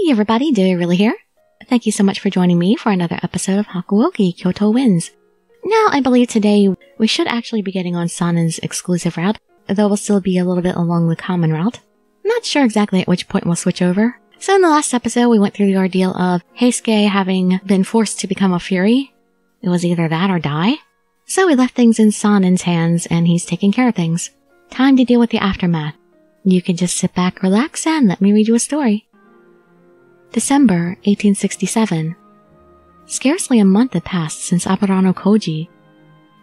Hey everybody, Dirili here. Thank you so much for joining me for another episode of Hakuouki Kyoto Wins. Now, I believe today we should actually be getting on Sanan's exclusive route, though we'll still be a little bit along the common route. Not sure exactly at which point we'll switch over. So in the last episode, we went through the ordeal of Heisuke having been forced to become a fury. It was either that or die. So we left things in Sanan's hands, and he's taking care of things. Time to deal with the aftermath. You can just sit back, relax, and let me read you a story. December 1867. Scarcely a month had passed since Aburano Koji.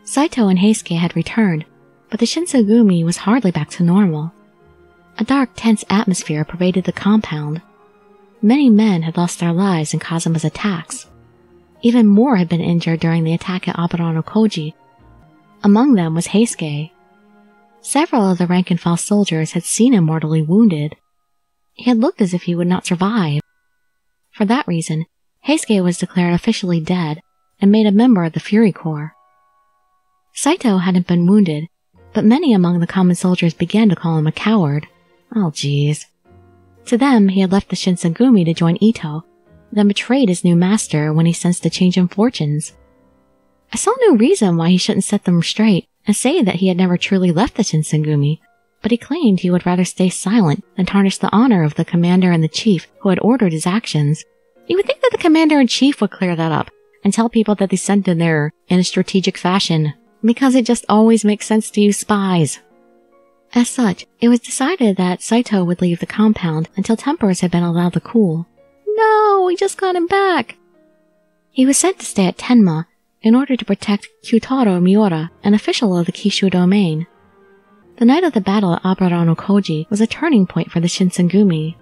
Saito and Heisuke had returned, but the Shinsengumi was hardly back to normal. A dark, tense atmosphere pervaded the compound. Many men had lost their lives in Kazuma's attacks. Even more had been injured during the attack at Aburano Koji. Among them was Heisuke. Several of the rank-and-file soldiers had seen him mortally wounded. He had looked as if he would not survive. For that reason, Heisuke was declared officially dead and made a member of the Fury Corps. Saito hadn't been wounded, but many among the common soldiers began to call him a coward. Oh jeez. To them, he had left the Shinsengumi to join Ito, then betrayed his new master when he sensed a change in fortunes. I saw no reason why he shouldn't set them straight and say that he had never truly left the Shinsengumi, but he claimed he would rather stay silent than tarnish the honor of the commander and the chief who had ordered his actions. You would think that the commander-in-chief would clear that up and tell people that they sent in there in a strategic fashion, because it just always makes sense to use spies. As such, it was decided that Saito would leave the compound until tempers had been allowed to cool. No, we just got him back! He was sent to stay at Tenma in order to protect Kyutaro Miura, an official of the Kishu domain. The night of the battle at Aburano Koji was a turning point for the Shinsengumi.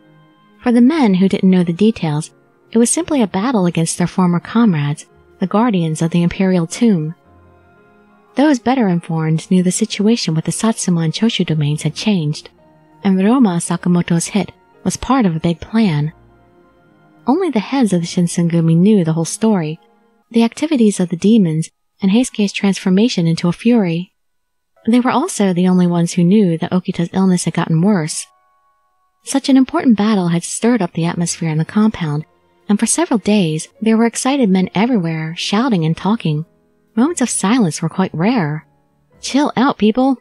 For the men who didn't know the details, it was simply a battle against their former comrades, the guardians of the Imperial Tomb. Those better informed knew the situation with the Satsuma and Choshu domains had changed, and Ryoma Sakamoto's hit was part of a big plan. Only the heads of the Shinsengumi knew the whole story, the activities of the demons, and Heisuke's transformation into a fury. They were also the only ones who knew that Okita's illness had gotten worse. Such an important battle had stirred up the atmosphere in the compound, and for several days there were excited men everywhere, shouting and talking. Moments of silence were quite rare. Chill out, people!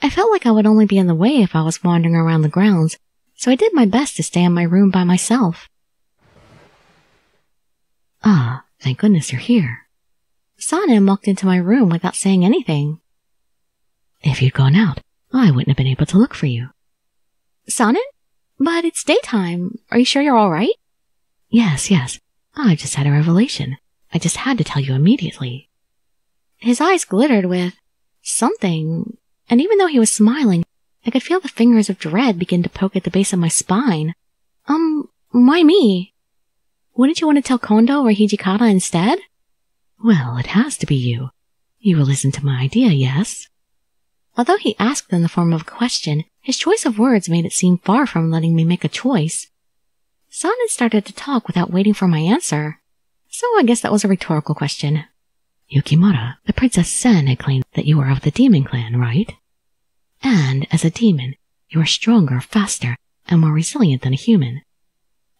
I felt like I would only be in the way if I was wandering around the grounds, so I did my best to stay in my room by myself. Ah, thank goodness you're here. Sanan walked into my room without saying anything. If you'd gone out, I wouldn't have been able to look for you. Sanan? But it's daytime. Are you sure you're all right? Yes. I just had a revelation. I just had to tell you immediately. His eyes glittered with something, and even though he was smiling, I could feel the fingers of dread begin to poke at the base of my spine. Why me? Wouldn't you want to tell Kondo or Hijikata instead? Well, it has to be you. You will listen to my idea, yes? Although he asked in the form of a question, his choice of words made it seem far from letting me make a choice. Sanan started to talk without waiting for my answer, so I guess that was a rhetorical question. Yukimura, the Princess Sen had claimed that you are of the demon clan, right? And, as a demon, you are stronger, faster, and more resilient than a human.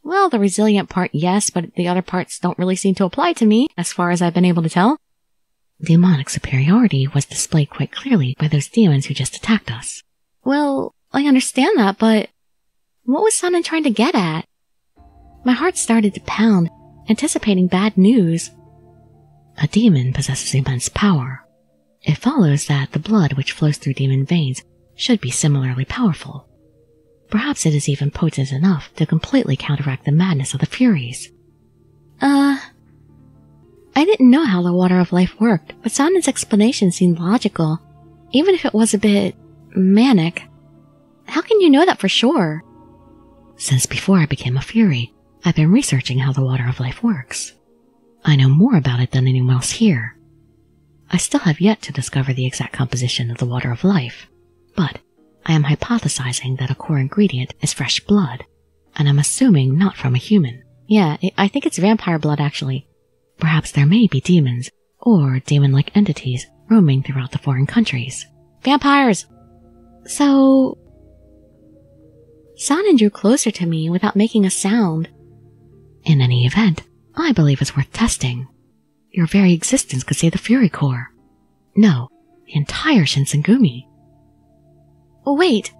Well, the resilient part, yes, but the other parts don't really seem to apply to me, as far as I've been able to tell. Demonic superiority was displayed quite clearly by those demons who just attacked us. Well, I understand that, but what was Sanan trying to get at? My heart started to pound, anticipating bad news. A demon possesses immense power. It follows that the blood which flows through demon veins should be similarly powerful. Perhaps it is even potent enough to completely counteract the madness of the Furies. I didn't know how the Water of Life worked, but Sanan's explanation seemed logical, even if it was a bit manic. How can you know that for sure? Since before I became a Fury, I've been researching how the Water of Life works. I know more about it than anyone else here. I still have yet to discover the exact composition of the Water of Life, but I am hypothesizing that a core ingredient is fresh blood, and I'm assuming not from a human. Yeah, I think it's vampire blood, actually. Perhaps there may be demons, or demon-like entities roaming throughout the foreign countries. Vampires! So Sanan drew closer to me without making a sound. In any event, I believe it's worth testing. Your very existence could save the Fury Core. No, the entire Shinsengumi. Wait.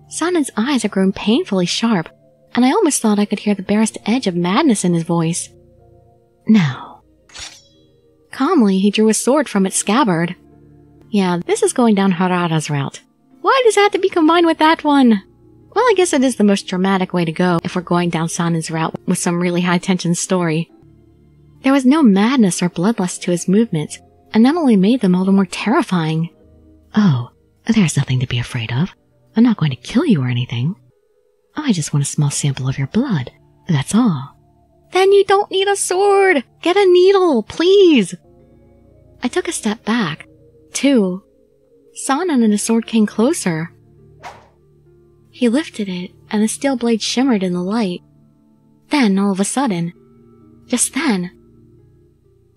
Sanan's eyes had grown painfully sharp, and I almost thought I could hear the barest edge of madness in his voice. Now. Calmly, he drew a sword from its scabbard. Yeah, this is going down Harada's route. Why does it have to be combined with that one? Well, I guess it is the most dramatic way to go if we're going down Sanan's route with some really high-tension story. There was no madness or bloodlust to his movements, and that only made them all the more terrifying. Oh, there's nothing to be afraid of. I'm not going to kill you or anything. I just want a small sample of your blood, that's all. Then you don't need a sword! Get a needle, please! I took a step back. 2. Sanan and the sword came closer. He lifted it, and the steel blade shimmered in the light. Then, all of a sudden, just then...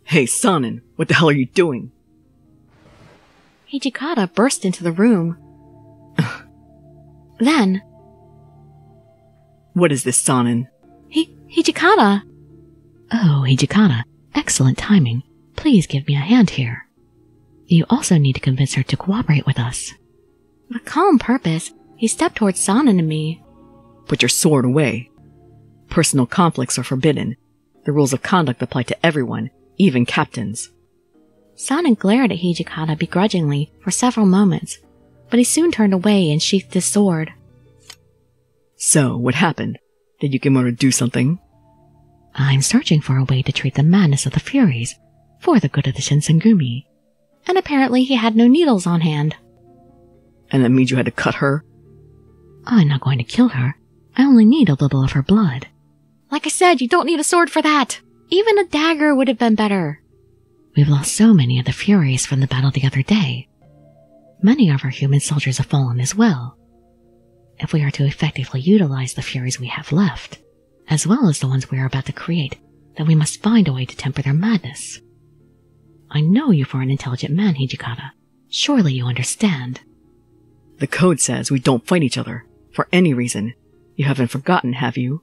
Hey, Sanan, what the hell are you doing? Hijikata burst into the room. Then... What is this, Sanan? Hijikata! Oh, Hijikata, excellent timing. Please give me a hand here. You also need to convince her to cooperate with us. With calm purpose, he stepped towards Sanan and me. Put your sword away. Personal conflicts are forbidden. The rules of conduct apply to everyone, even captains. Sanan glared at Hijikata begrudgingly for several moments, but he soon turned away and sheathed his sword. So, what happened? Did Yukimoto do something? I'm searching for a way to treat the madness of the Furies, for the good of the Shinsengumi. And apparently he had no needles on hand. And that means you had to cut her? I'm not going to kill her. I only need a little of her blood. Like I said, you don't need a sword for that. Even a dagger would have been better. We've lost so many of the Furies from the battle the other day. Many of our human soldiers have fallen as well. If we are to effectively utilize the Furies we have left, as well as the ones we are about to create, then we must find a way to temper their madness. I know you for an intelligent man, Hijikata. Surely you understand. The code says we don't fight each other, for any reason. You haven't forgotten, have you?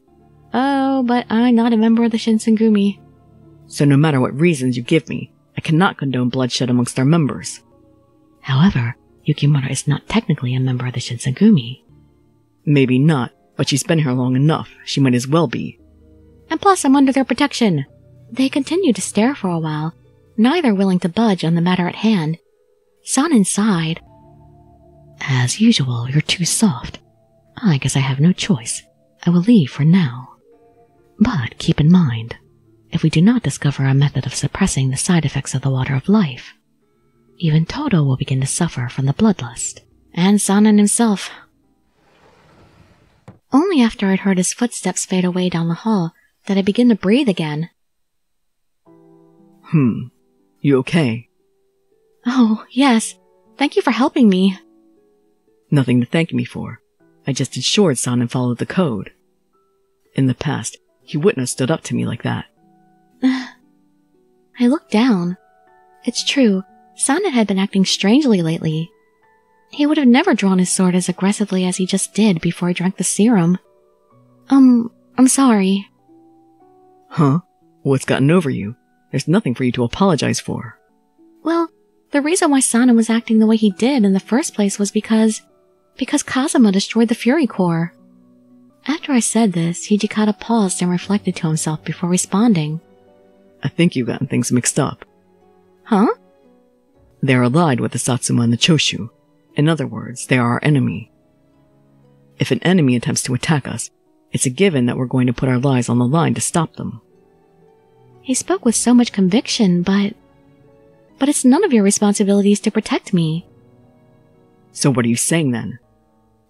Oh, but I'm not a member of the Shinsengumi. So no matter what reasons you give me, I cannot condone bloodshed amongst our members. However, Yukimura is not technically a member of the Shinsengumi. Maybe not, but she's been here long enough. She might as well be. And plus, I'm under their protection. They continued to stare for a while, neither willing to budge on the matter at hand. Sanan sighed. As usual, you're too soft. I guess I have no choice. I will leave for now. But keep in mind, if we do not discover a method of suppressing the side effects of the water of life, even Todo will begin to suffer from the bloodlust, and Sanan himself. Only after I'd heard his footsteps fade away down the hall did I begin to breathe again. You okay? Oh, yes. Thank you for helping me. Nothing to thank me for. I just ensured Sanan followed the code. In the past, he wouldn't have stood up to me like that. I looked down. It's true, Sanan had been acting strangely lately. He would have never drawn his sword as aggressively as he just did before he drank the serum. I'm sorry. Huh? What's gotten over you? There's nothing for you to apologize for. Well, the reason why Sanan was acting the way he did in the first place was because Kazuma destroyed the Fury Core. After I said this, Hijikata paused and reflected to himself before responding. I think you've gotten things mixed up. Huh? They are allied with the Satsuma and the Choshu. In other words, they are our enemy. If an enemy attempts to attack us, it's a given that we're going to put our lives on the line to stop them. He spoke with so much conviction, but it's none of your responsibilities to protect me. So what are you saying then?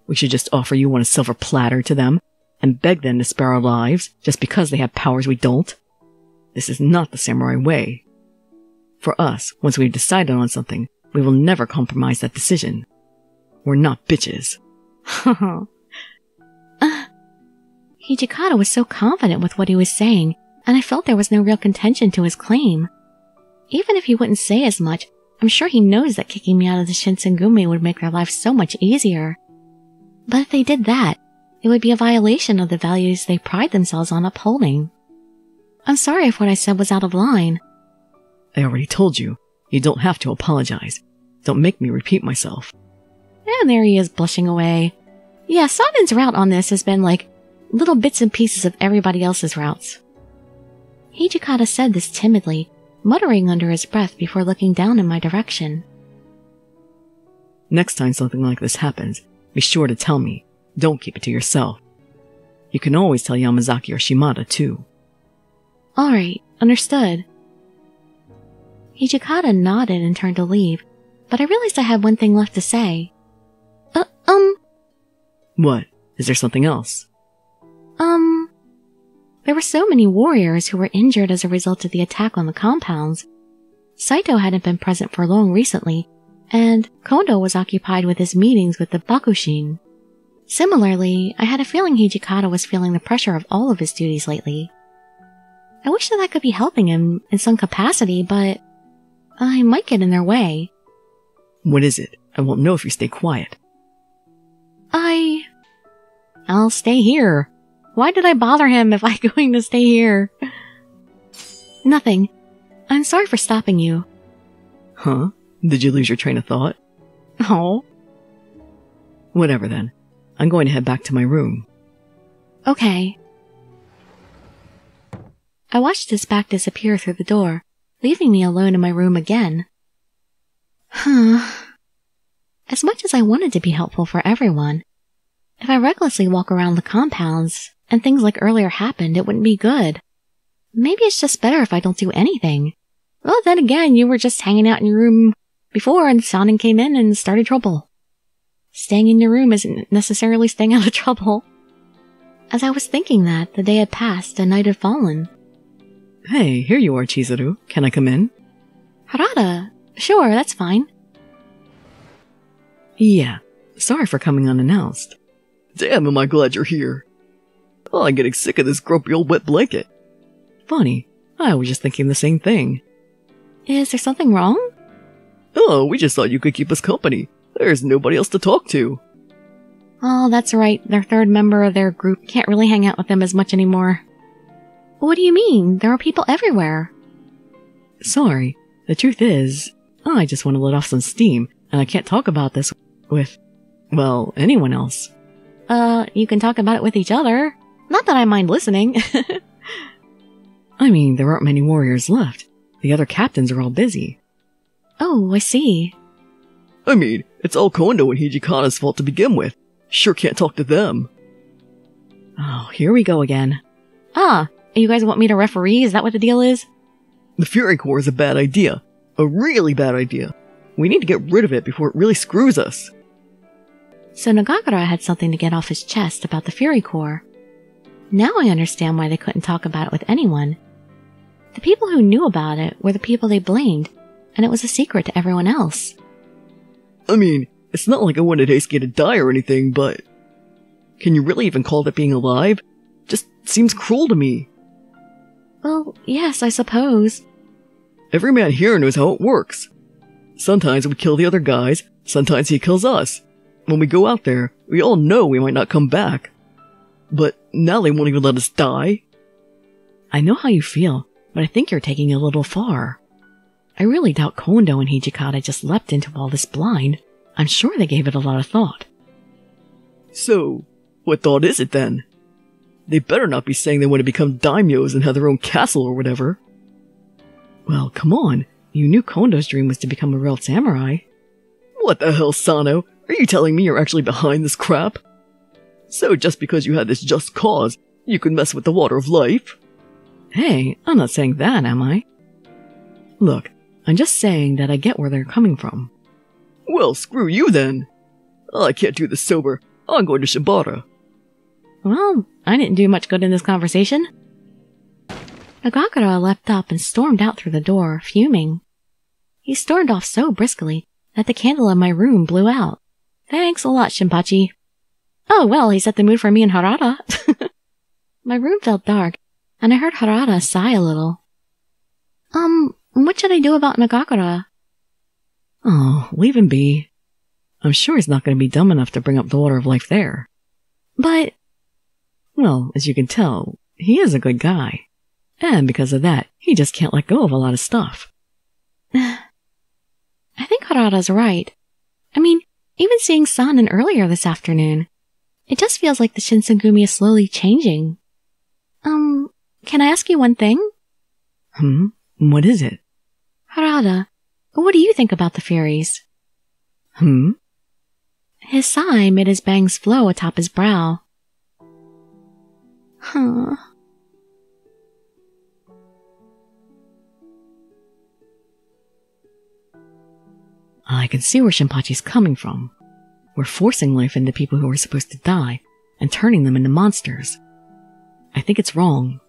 We should just offer you on a silver platter to them and beg them to spare our lives just because they have powers we don't? This is not the samurai way. For us, once we've decided on something, we will never compromise that decision. We're not bitches. Hijikata was so confident with what he was saying, and I felt there was no real contention to his claim. Even if he wouldn't say as much, I'm sure he knows that kicking me out of the Shinsengumi would make their lives so much easier. But if they did that, It would be a violation of the values they pride themselves on upholding. I'm sorry if what I said was out of line. I already told you. You don't have to apologize. Don't make me repeat myself. And there he is, blushing away. Yeah, Sanan's route on this has been like little bits and pieces of everybody else's routes. Hijikata said this timidly, muttering under his breath before looking down in my direction. Next time something like this happens, be sure to tell me. Don't keep it to yourself. You can always tell Yamazaki or Shimada, too. Alright, understood. Hijikata nodded and turned to leave, but I realized I had one thing left to say. What? Is there something else? There were so many warriors who were injured as a result of the attack on the compounds. Saito hadn't been present for long recently, and Kondo was occupied with his meetings with the Bakushin. Similarly, I had a feeling Hijikata was feeling the pressure of all of his duties lately. I wish that I could be helping him in some capacity, but I might get in their way. What is it? I won't know if you stay quiet. I'll stay here. Why did I bother him if I'm going to stay here? Nothing. I'm sorry for stopping you. Huh? Did you lose your train of thought? Oh. Whatever then. I'm going to head back to my room. Okay. I watched his back disappear through the door, leaving me alone in my room again. As much as I wanted to be helpful for everyone, if I recklessly walk around the compounds and things like earlier happened, it wouldn't be good. Maybe it's just better if I don't do anything. Well, then again, you were just hanging out in your room before and Sanan came in and started trouble. Staying in your room isn't necessarily staying out of trouble. As I was thinking that, the day had passed and night had fallen. Hey, here you are, Chizuru. Can I come in? Harada, sure, that's fine. Yeah, sorry for coming unannounced. Damn, am I glad you're here. Oh, I'm getting sick of this grumpy old wet blanket. Funny, I was just thinking the same thing. Is there something wrong? Oh, we just thought you could keep us company. There's nobody else to talk to. Oh, that's right. Their third member of their group can't really hang out with them as much anymore. What do you mean? There are people everywhere. Sorry. The truth is, I just want to let off some steam, and I can't talk about this with, well, anyone else. You can talk about it with each other. Not that I mind listening. I mean, there aren't many warriors left. The other captains are all busy. Oh, I see. I mean, it's all Kondo and Hijikata's fault to begin with. Sure can't talk to them. Oh, here we go again. Ah, you guys want me to referee? Is that what the deal is? The Fury Core is a bad idea. A really bad idea. We need to get rid of it before it really screws us. So Nagakura had something to get off his chest about the Fury Core. Now I understand why they couldn't talk about it with anyone. The people who knew about it were the people they blamed, and it was a secret to everyone else. I mean, it's not like I wanted Heisuke to die or anything, but... Can you really even call that being alive? Just seems cruel to me. Well, yes, I suppose. Every man here knows how it works. Sometimes we kill the other guys, sometimes he kills us. When we go out there, we all know we might not come back. But now they won't even let us die. I know how you feel, but I think you're taking it a little far. I really doubt Kondo and Hijikata just leapt into all this blind. I'm sure they gave it a lot of thought. So, what thought is it then? They better not be saying they want to become daimyos and have their own castle or whatever. Well, come on. You knew Kondo's dream was to become a real samurai. What the hell, Sano? Are you telling me you're actually behind this crap? So just because you had this just cause, you could mess with the water of life? Hey, I'm not saying that, am I? Look, I'm just saying that I get where they're coming from. Well, screw you then. I can't do this sober. I'm going to Shibata. Well, I didn't do much good in this conversation. Nagakura leapt up and stormed out through the door, fuming. He stormed off so briskly that the candle in my room blew out. Thanks a lot, Shinpachi. Oh, well, he set the mood for me and Harada. My room felt dark, and I heard Harada sigh a little. What should I do about Nagakura? Oh, leave him be. I'm sure he's not going to be dumb enough to bring up the water of life there. But Well, as you can tell, he is a good guy. And because of that, he just can't let go of a lot of stuff. I think Harada's right. I mean, even seeing Sanan earlier this afternoon, it just feels like the Shinsengumi is slowly changing. Can I ask you one thing? What is it? Harada, what do you think about the Furies? His sigh made his bangs flow atop his brow. I can see where Shinpachi's coming from. We're forcing life into people who are supposed to die and turning them into monsters. I think it's wrong,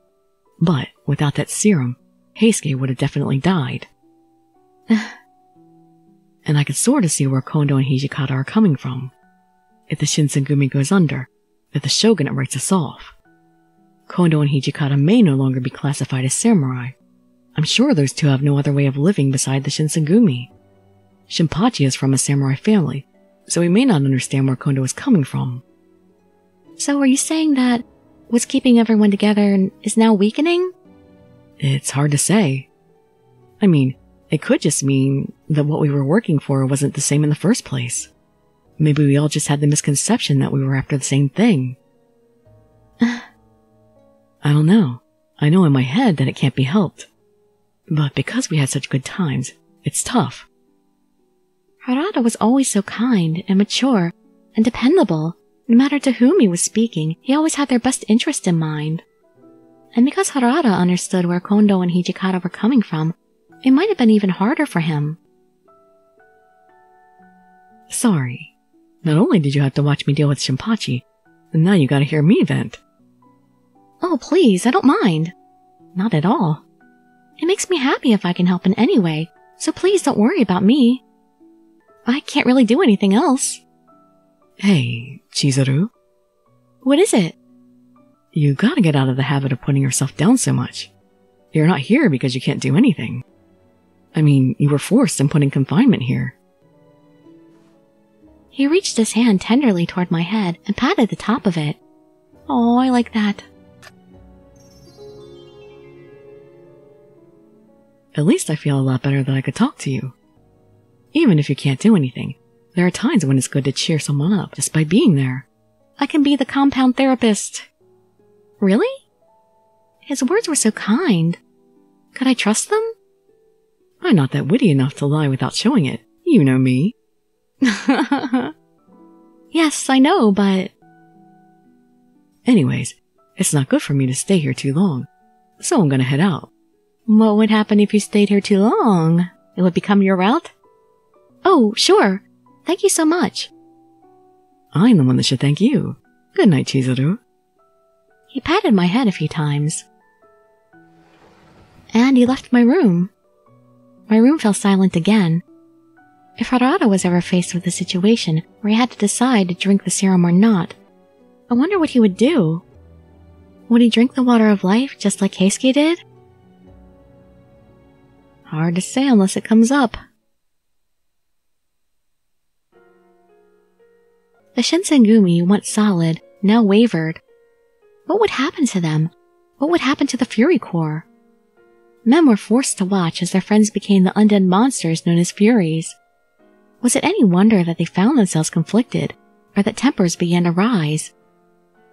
but without that serum, Heisuke would have definitely died. And I can sort of see where Kondo and Hijikata are coming from. If the Shinsengumi goes under, if the shogunate writes us off, Kondo and Hijikata may no longer be classified as samurai. I'm sure those two have no other way of living beside the Shinsengumi. Shinpachi is from a samurai family, so he may not understand where Kondo is coming from. So are you saying that what's keeping everyone together is now weakening? It's hard to say. I mean, it could just mean that what we were working for wasn't the same in the first place. Maybe we all just had the misconception that we were after the same thing. I don't know. I know in my head that it can't be helped. But because we had such good times, it's tough. Harada was always so kind and mature and dependable. No matter to whom he was speaking, he always had their best interest in mind. And because Harada understood where Kondo and Hijikata were coming from, it might have been even harder for him. Sorry. Not only did you have to watch me deal with Shinpachi, but now you gotta hear me vent. Oh, please, I don't mind. Not at all. It makes me happy if I can help in any way, so please don't worry about me. I can't really do anything else. Hey, Chizuru. What is it? You gotta get out of the habit of putting yourself down so much. You're not here because you can't do anything. I mean, you were forced and put in confinement here. He reached his hand tenderly toward my head and patted the top of it. Oh, I like that. At least I feel a lot better that I could talk to you. Even if you can't do anything, there are times when it's good to cheer someone up just by being there. I can be the compound therapist. Really? His words were so kind. Could I trust them? I'm not that witty enough to lie without showing it. You know me. Yes, I know, but... Anyways, it's not good for me to stay here too long, so I'm gonna head out. What would happen if you stayed here too long? It would become your route? Oh, sure. Thank you so much. I'm the one that should thank you. Good night, Chizuru. He patted my head a few times. And he left my room. My room fell silent again. If Harada was ever faced with a situation where he had to decide to drink the serum or not, I wonder what he would do. Would he drink the water of life just like Heisuke did? Hard to say unless it comes up. The Shinsengumi, once solid, now wavered. What would happen to them? What would happen to the Fury Corps? Men were forced to watch as their friends became the undead monsters known as Furies. Was it any wonder that they found themselves conflicted, or that tempers began to rise?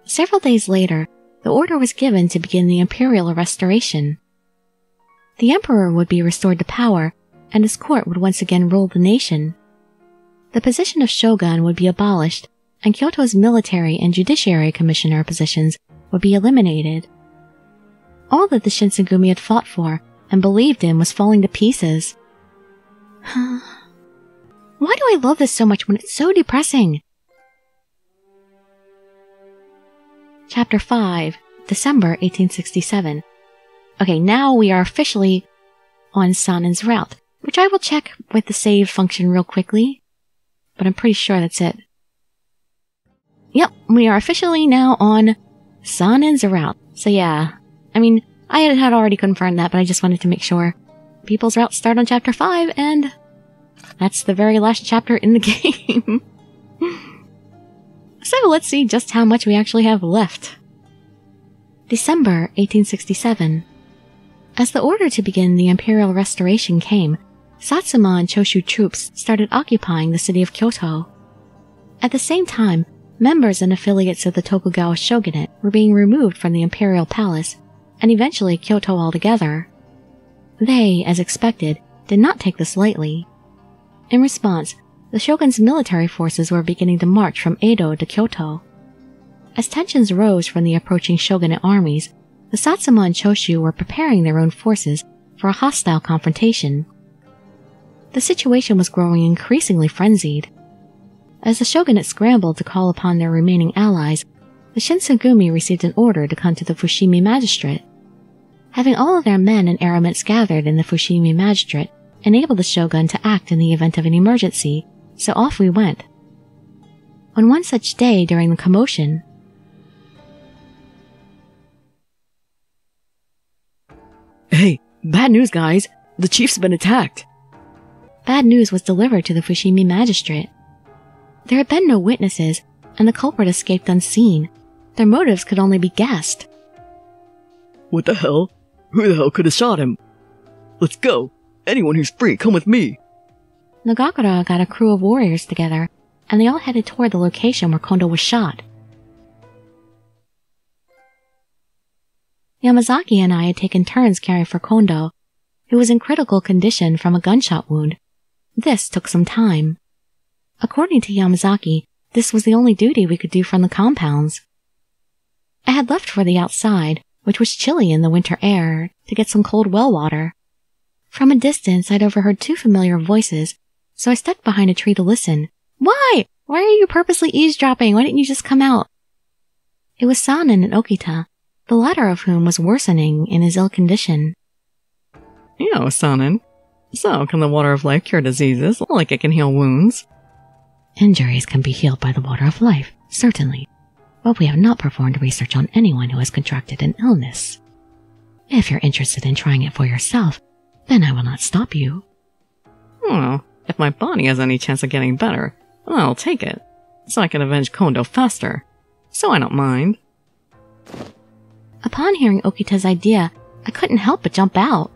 Several days later, the order was given to begin the imperial restoration. The emperor would be restored to power, and his court would once again rule the nation. The position of shogun would be abolished, and Kyoto's military and judiciary commissioner positions would be eliminated. All that the Shinsengumi had fought for and believed in was falling to pieces. Why do I love this so much when it's so depressing? Chapter 5, December 1867. Okay, now we are officially on Sanan's route, which I will check with the save function real quickly, but I'm pretty sure that's it. Yep, we are officially now on Sanan's route. So yeah, I mean, I had already confirmed that, but I just wanted to make sure. People's routes start on Chapter 5, and that's the very last chapter in the game. So let's see just how much we actually have left. December 1867. As the order to begin the imperial restoration came, Satsuma and Choshu troops started occupying the city of Kyoto. At the same time, members and affiliates of the Tokugawa shogunate were being removed from the imperial palace, and eventually Kyoto altogether. They, as expected, did not take this lightly. In response, the shogun's military forces were beginning to march from Edo to Kyoto. As tensions rose from the approaching shogunate armies, the Satsuma and Choshu were preparing their own forces for a hostile confrontation. The situation was growing increasingly frenzied. As the shogunate scrambled to call upon their remaining allies, the Shinsengumi received an order to come to the Fushimi magistrate. Having all of their men and armaments gathered in the Fushimi magistrate enabled the shogun to act in the event of an emergency, so off we went. On one such day during the commotion, Hey, bad news, guys! The chief's been attacked! Bad news was delivered to the Fushimi magistrate. There had been no witnesses, and the culprit escaped unseen. Their motives could only be guessed. What the hell? Who the hell could have shot him? Let's go! Anyone who's free, come with me! Nagakura got a crew of warriors together, and they all headed toward the location where Kondo was shot. Yamazaki and I had taken turns caring for Kondo, who was in critical condition from a gunshot wound. This took some time. According to Yamazaki, this was the only duty we could do from the compounds. I had left for the outside, which was chilly in the winter air, to get some cold well water. From a distance, I'd overheard two familiar voices, so I stepped behind a tree to listen. Why? Why are you purposely eavesdropping? Why didn't you just come out? It was Sanan and Okita, the latter of whom was worsening in his ill condition. Yo, Sanan. So, can the water of life cure diseases like it can heal wounds? Injuries can be healed by the water of life, certainly, but we have not performed research on anyone who has contracted an illness. If you're interested in trying it for yourself, then I will not stop you. Well, if my body has any chance of getting better, I'll take it, so I can avenge Kondo faster. So I don't mind. Upon hearing Okita's idea, I couldn't help but jump out.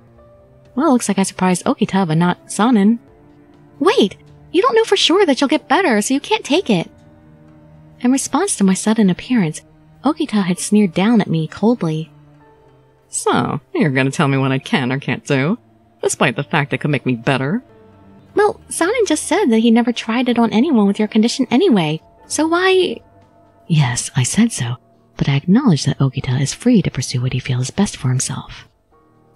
Well, looks like I surprised Okita, but not Sanan. Wait! You don't know for sure that you'll get better, so you can't take it. In response to my sudden appearance, Okita had sneered down at me coldly. So, you're gonna tell me what I can or can't do, despite the fact it could make me better? Well, Sanan just said that he never tried it on anyone with your condition anyway, so why— Yes, I said so, but I acknowledge that Okita is free to pursue what he feels best for himself.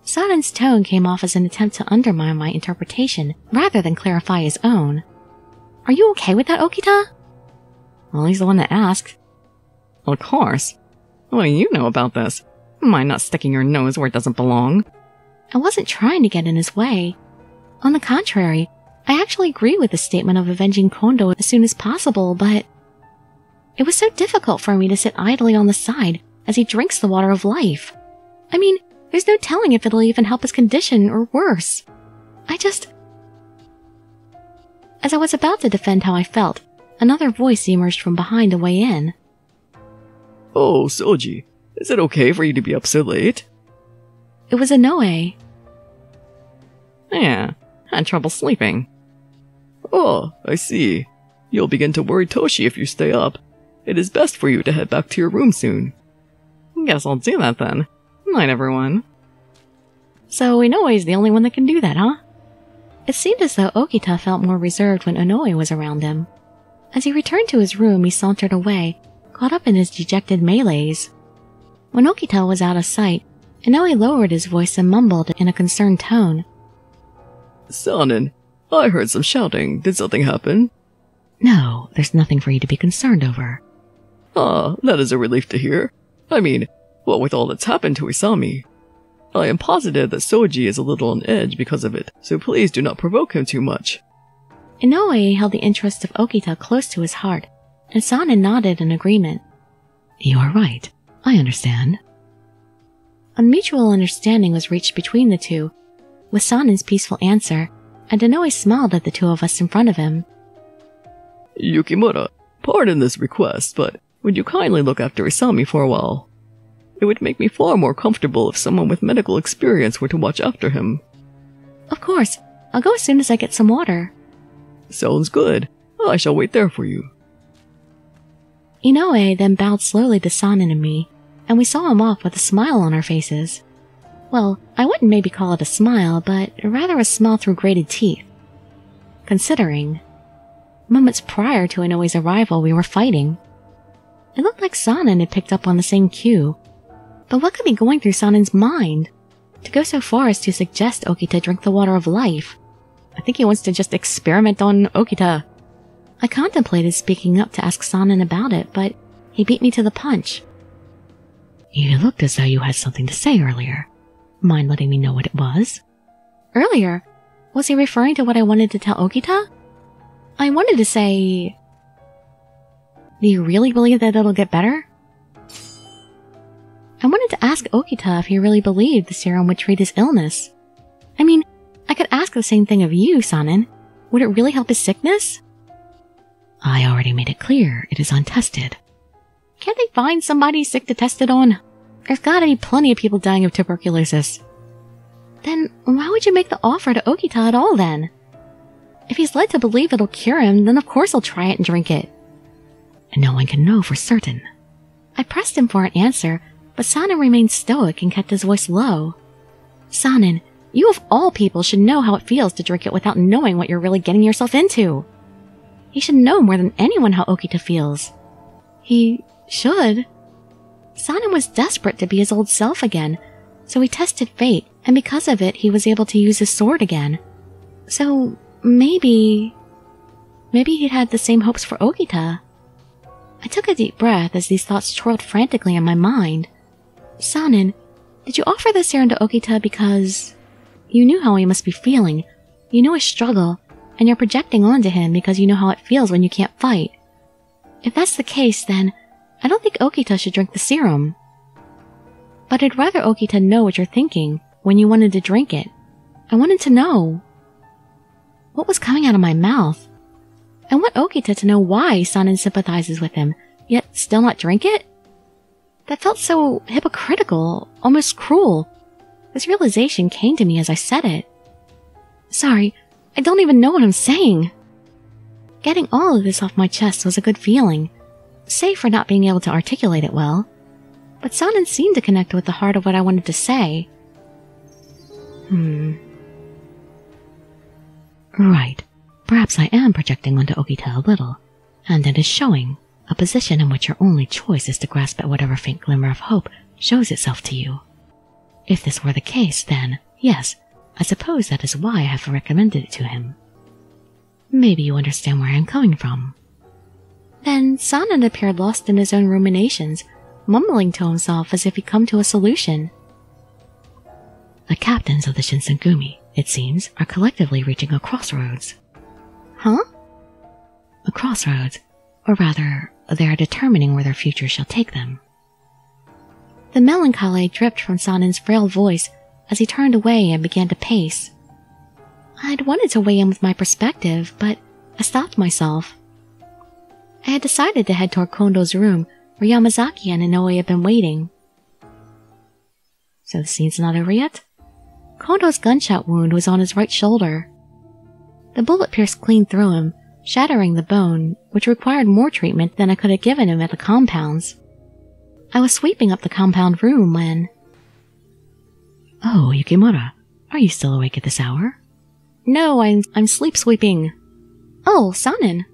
Sanan's tone came off as an attempt to undermine my interpretation rather than clarify his own. Are you okay with that, Okita? Well, he's the one that asked. Well, of course. What do you know about this? Mind not sticking your nose where it doesn't belong? I wasn't trying to get in his way. On the contrary, I actually agree with the statement of avenging Kondo as soon as possible, but it was so difficult for me to sit idly on the side as he drinks the water of life. I mean, there's no telling if it'll even help his condition or worse. As I was about to defend how I felt, another voice emerged from behind to weigh in. Oh, Soji, is it okay for you to be up so late? It was Inoue. Yeah, had trouble sleeping. Oh, I see. You'll begin to worry Toshi if you stay up. It is best for you to head back to your room soon. Guess I'll do that then. Night, everyone. So Inoue's the only one that can do that, huh? It seemed as though Okita felt more reserved when Inoue was around him. As he returned to his room, he sauntered away, caught up in his dejected melees. When Okita was out of sight, Inoue lowered his voice and mumbled in a concerned tone. Sanan, I heard some shouting. Did something happen? No, there's nothing for you to be concerned over. Ah, that is a relief to hear. I mean, what with all that's happened to Isami? I am positive that Soji is a little on edge because of it, so please do not provoke him too much. Inoue held the interest of Okita close to his heart, and Sanan nodded in agreement. You are right. I understand. A mutual understanding was reached between the two, with Sanan's peaceful answer, and Inoue smiled at the two of us in front of him. Yukimura, pardon this request, but would you kindly look after Isami for a while? It would make me far more comfortable if someone with medical experience were to watch after him. Of course. I'll go as soon as I get some water. Sounds good. I shall wait there for you. Inoue then bowed slowly to Sanan and me, and we saw him off with a smile on our faces. Well, I wouldn't maybe call it a smile, but rather a smile through grated teeth. Considering, moments prior to Inoue's arrival, we were fighting. It looked like Sanan had picked up on the same cue. But what could be going through Sanan's mind? To go so far as to suggest Okita drink the water of life. I think he wants to just experiment on Okita. I contemplated speaking up to ask Sanan about it, but he beat me to the punch. You looked as though you had something to say earlier. Mind letting me know what it was? Earlier? Was he referring to what I wanted to tell Okita? I wanted to say... Do you really believe that it'll get better? I wanted to ask Okita if he really believed the serum would treat his illness. I mean, I could ask the same thing of you, Sanan. Would it really help his sickness? I already made it clear it is untested. Can't they find somebody sick to test it on? There's gotta be plenty of people dying of tuberculosis. Then why would you make the offer to Okita at all then? If he's led to believe it'll cure him, then of course he'll try it and drink it. And no one can know for certain. I pressed him for an answer, but Sanan remained stoic and kept his voice low. Sanan, you of all people should know how it feels to drink it without knowing what you're really getting yourself into. He should know more than anyone how Okita feels. He should. Sanan was desperate to be his old self again, so he tested fate, and because of it, he was able to use his sword again. So, maybe he'd had the same hopes for Okita. I took a deep breath as these thoughts twirled frantically in my mind. Sanan, did you offer the serum to Okita because you knew how he must be feeling, you knew his struggle, and you're projecting onto him because you know how it feels when you can't fight? If that's the case, then I don't think Okita should drink the serum. But I'd rather Okita know what you're thinking when you wanted to drink it. I wanted to know. What was coming out of my mouth? I want Okita to know why Sanan sympathizes with him, yet still not drink it? That felt so hypocritical, almost cruel. This realization came to me as I said it. Sorry, I don't even know what I'm saying. Getting all of this off my chest was a good feeling, save for not being able to articulate it well. But Sanan seemed to connect with the heart of what I wanted to say. Right. Perhaps I am projecting onto Okita a little, and it is showing a position in which your only choice is to grasp at whatever faint glimmer of hope shows itself to you. If this were the case, then, yes, I suppose that is why I have recommended it to him. Maybe you understand where I am coming from. Then Sanan appeared lost in his own ruminations, mumbling to himself as if he'd come to a solution. The captains of the Shinsengumi, it seems, are collectively reaching a crossroads. Huh? A crossroads, or rather, they are determining where their future shall take them. The melancholy dripped from Sanan's frail voice as he turned away and began to pace. I'd wanted to weigh in with my perspective, but I stopped myself. I had decided to head toward Kondo's room, where Yamazaki and Inoue had been waiting. So the scene's not over yet? Kondo's gunshot wound was on his right shoulder. The bullet pierced clean through him, shattering the bone, which required more treatment than I could have given him at the compounds. I was sweeping up the compound room when... Oh, Yukimura, are you still awake at this hour? No, I'm sleep sweeping. Oh, Sanan.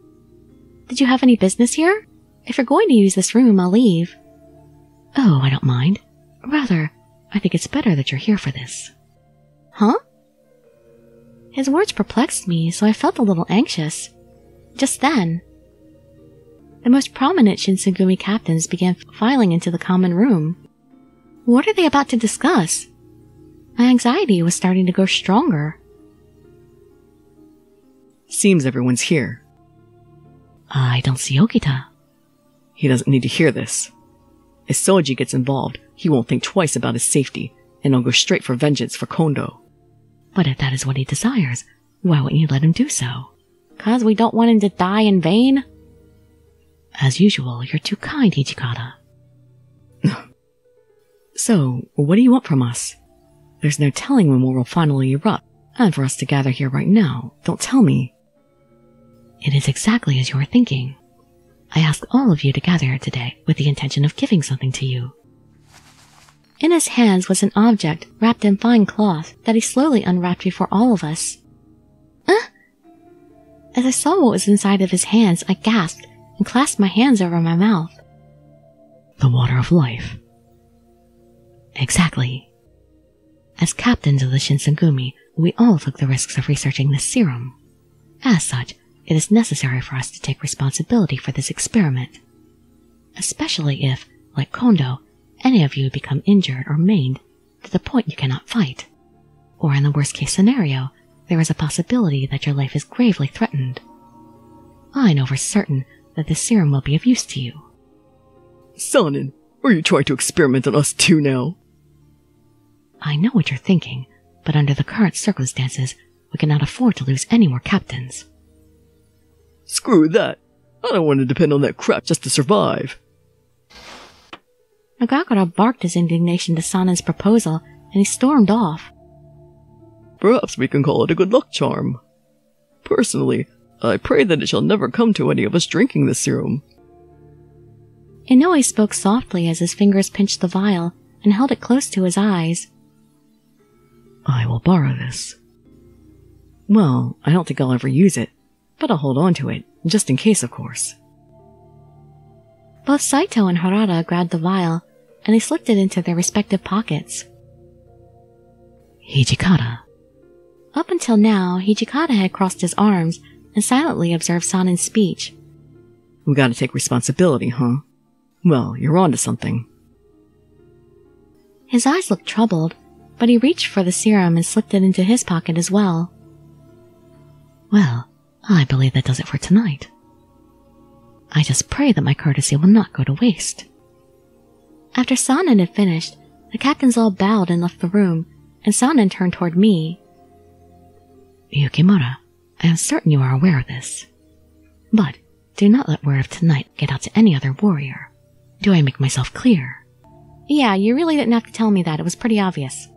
Did you have any business here? If you're going to use this room, I'll leave. Oh, I don't mind. Rather, I think it's better that you're here for this. Huh? His words perplexed me, so I felt a little anxious. Just then, the most prominent Shinsengumi captains began filing into the common room. What are they about to discuss? My anxiety was starting to grow stronger. Seems everyone's here. I don't see Okita. He doesn't need to hear this. If Soji gets involved, he won't think twice about his safety, and he'll go straight for vengeance for Kondo. But if that is what he desires, why wouldn't you let him do so? 'Cause we don't want him to die in vain? As usual, you're too kind, Hijikata. So, what do you want from us? There's no telling when war will finally erupt, and for us to gather here right now, don't tell me. It is exactly as you are thinking. I asked all of you to gather here today with the intention of giving something to you. In his hands was an object wrapped in fine cloth that he slowly unwrapped before all of us. As I saw what was inside of his hands, I gasped and clasped my hands over my mouth. The water of life. Exactly. As captains of the Shinsengumi, we all took the risks of researching this serum. As such, it is necessary for us to take responsibility for this experiment. Especially if, like Kondo, any of you become injured or maimed to the point you cannot fight. Or in the worst case scenario, there is a possibility that your life is gravely threatened. I know for certain that this serum will be of use to you. Sanan, are you trying to experiment on us too now? I know what you're thinking, but under the current circumstances, we cannot afford to lose any more captains. Screw that. I don't want to depend on that crap just to survive. Nagakura barked his indignation to Sanan's proposal, and he stormed off. Perhaps we can call it a good luck charm. Personally, I pray that it shall never come to any of us drinking this serum. Inoue spoke softly as his fingers pinched the vial and held it close to his eyes. I will borrow this. Well, I don't think I'll ever use it, but I'll hold on to it, just in case, of course. Both Saito and Harada grabbed the vial, and they slipped it into their respective pockets. Hijikata. Up until now, Hijikata had crossed his arms and silently observed Sanan's speech. We gotta take responsibility, huh? Well, you're onto something. His eyes looked troubled, but he reached for the serum and slipped it into his pocket as well. Well, I believe that does it for tonight. I just pray that my courtesy will not go to waste. After Sanan had finished, the captains all bowed and left the room, and Sanan turned toward me. Yukimura, I am certain you are aware of this. But do not let word of tonight get out to any other warrior. Do I make myself clear? Yeah, you really didn't have to tell me that. It was pretty obvious.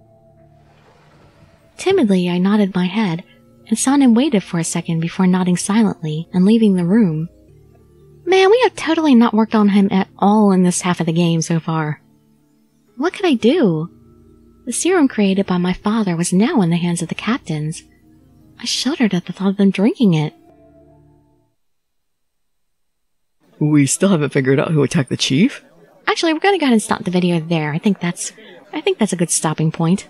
Timidly, I nodded my head, and Sanan waited for a second before nodding silently and leaving the room. Man, we have totally not worked on him at all in this half of the game so far. What could I do? The serum created by my father was now in the hands of the captains. I shuddered at the thought of them drinking it. We still haven't figured out who attacked the chief? Actually, we're gonna go ahead and stop the video there. I think that's a good stopping point.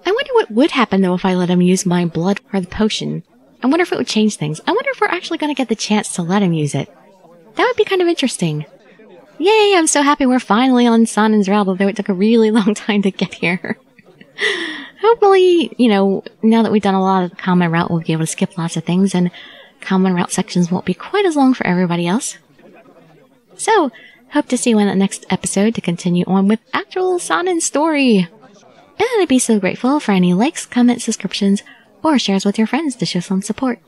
I wonder what would happen though if I let him use my blood or the potion. I wonder if it would change things. I wonder if we're actually gonna get the chance to let him use it. That would be kind of interesting. Yay, I'm so happy we're finally on Sanan's route, although it took a really long time to get here. Hopefully, now that we've done a lot of the common route, we'll be able to skip lots of things, and common route sections won't be quite as long for everybody else. So, hope to see you in the next episode to continue on with actual Sanan's story. And I'd be so grateful for any likes, comments, subscriptions, or shares with your friends to show some support.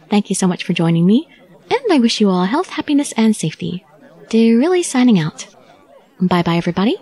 Thank you so much for joining me, and I wish you all health, happiness, and safety. Dirili signing out. Bye-bye, everybody.